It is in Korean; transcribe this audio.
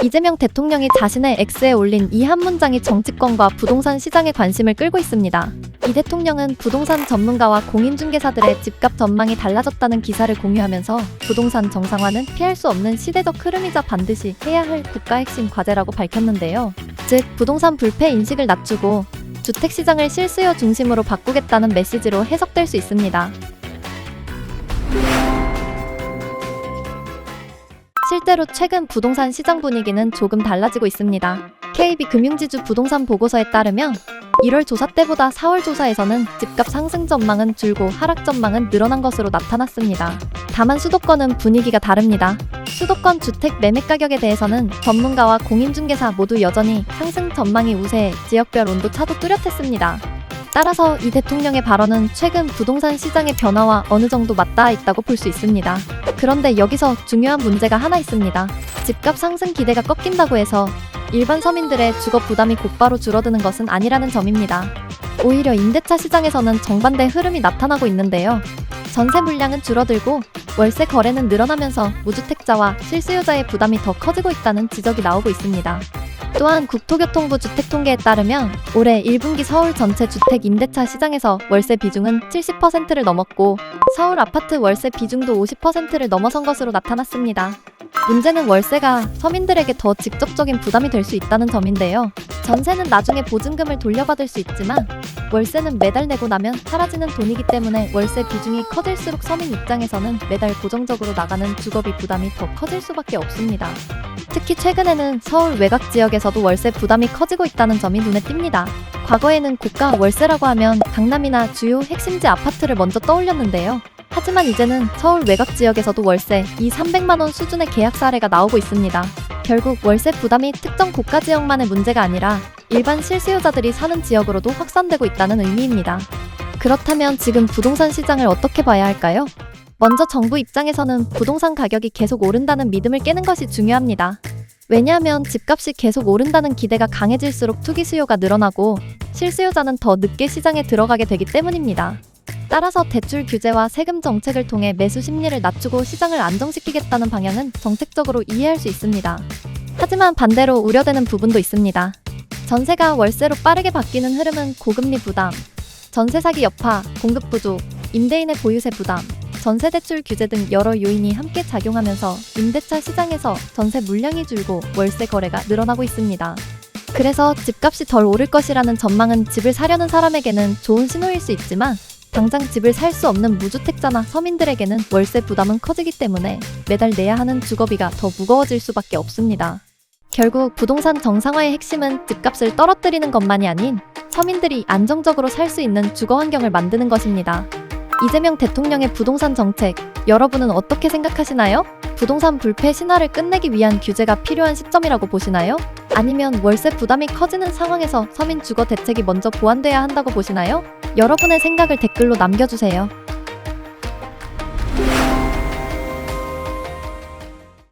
이재명 대통령이 자신의 X에 올린 이 한 문장이 정치권과 부동산 시장의 관심을 끌고 있습니다. 이 대통령은 부동산 전문가와 공인중개사들의 집값 전망이 달라졌다는 기사를 공유하면서 부동산 정상화는 피할 수 없는 시대적 흐름이자 반드시 해야 할 국가 핵심 과제라고 밝혔는데요. 즉, 부동산 불패 인식을 낮추고 주택시장을 실수요 중심으로 바꾸겠다는 메시지로 해석될 수 있습니다. 실제로 최근 부동산 시장 분위기는 조금 달라지고 있습니다. KB금융지주 부동산 보고서에 따르면 1월 조사 때보다 4월 조사에서는 집값 상승 전망은 줄고 하락 전망은 늘어난 것으로 나타났습니다. 다만 수도권은 분위기가 다릅니다. 수도권 주택 매매 가격에 대해서는 전문가와 공인중개사 모두 여전히 상승 전망이 우세해 지역별 온도차도 뚜렷했습니다. 따라서 이 대통령의 발언은 최근 부동산 시장의 변화와 어느 정도 맞닿아 있다고 볼 수 있습니다. 그런데 여기서 중요한 문제가 하나 있습니다. 집값 상승 기대가 꺾인다고 해서 일반 서민들의 주거 부담이 곧바로 줄어드는 것은 아니라는 점입니다. 오히려 임대차 시장에서는 정반대 흐름이 나타나고 있는데요. 전세 물량은 줄어들고 월세 거래는 늘어나면서 무주택자와 실수요자의 부담이 더 커지고 있다는 지적이 나오고 있습니다. 또한 국토교통부 주택통계에 따르면 올해 1분기 서울 전체 주택 임대차 시장에서 월세 비중은 70%를 넘었고 서울 아파트 월세 비중도 50%를 넘어선 것으로 나타났습니다. 문제는 월세가 서민들에게 더 직접적인 부담이 될 수 있다는 점인데요. 전세는 나중에 보증금을 돌려받을 수 있지만 월세는 매달 내고 나면 사라지는 돈이기 때문에 월세 비중이 커질수록 서민 입장에서는 매달 고정적으로 나가는 주거비 부담이 더 커질 수밖에 없습니다. 특히 최근에는 서울 외곽 지역에서도 월세 부담이 커지고 있다는 점이 눈에 띕니다. 과거에는 고가 월세라고 하면 강남이나 주요 핵심지 아파트를 먼저 떠올렸는데요. 하지만 이제는 서울 외곽 지역에서도 월세 200~300만 원 수준의 계약 사례가 나오고 있습니다. 결국 월세 부담이 특정 고가 지역만의 문제가 아니라 일반 실수요자들이 사는 지역으로도 확산되고 있다는 의미입니다. 그렇다면 지금 부동산 시장을 어떻게 봐야 할까요? 먼저 정부 입장에서는 부동산 가격이 계속 오른다는 믿음을 깨는 것이 중요합니다. 왜냐하면 집값이 계속 오른다는 기대가 강해질수록 투기 수요가 늘어나고 실수요자는 더 늦게 시장에 들어가게 되기 때문입니다. 따라서 대출 규제와 세금 정책을 통해 매수 심리를 낮추고 시장을 안정시키겠다는 방향은 정책적으로 이해할 수 있습니다. 하지만 반대로 우려되는 부분도 있습니다. 전세가 월세로 빠르게 바뀌는 흐름은 고금리 부담, 전세 사기 여파, 공급 부족, 임대인의 보유세 부담, 전세 대출 규제 등 여러 요인이 함께 작용하면서 임대차 시장에서 전세 물량이 줄고 월세 거래가 늘어나고 있습니다. 그래서 집값이 덜 오를 것이라는 전망은 집을 사려는 사람에게는 좋은 신호일 수 있지만 당장 집을 살 수 없는 무주택자나 서민들에게는 월세 부담은 커지기 때문에 매달 내야 하는 주거비가 더 무거워질 수밖에 없습니다. 결국 부동산 정상화의 핵심은 집값을 떨어뜨리는 것만이 아닌 서민들이 안정적으로 살 수 있는 주거 환경을 만드는 것입니다. 이재명 대통령의 부동산 정책, 여러분은 어떻게 생각하시나요? 부동산 불패 신화를 끝내기 위한 규제가 필요한 시점이라고 보시나요? 아니면 월세 부담이 커지는 상황에서 서민 주거 대책이 먼저 보완돼야 한다고 보시나요? 여러분의 생각을 댓글로 남겨주세요.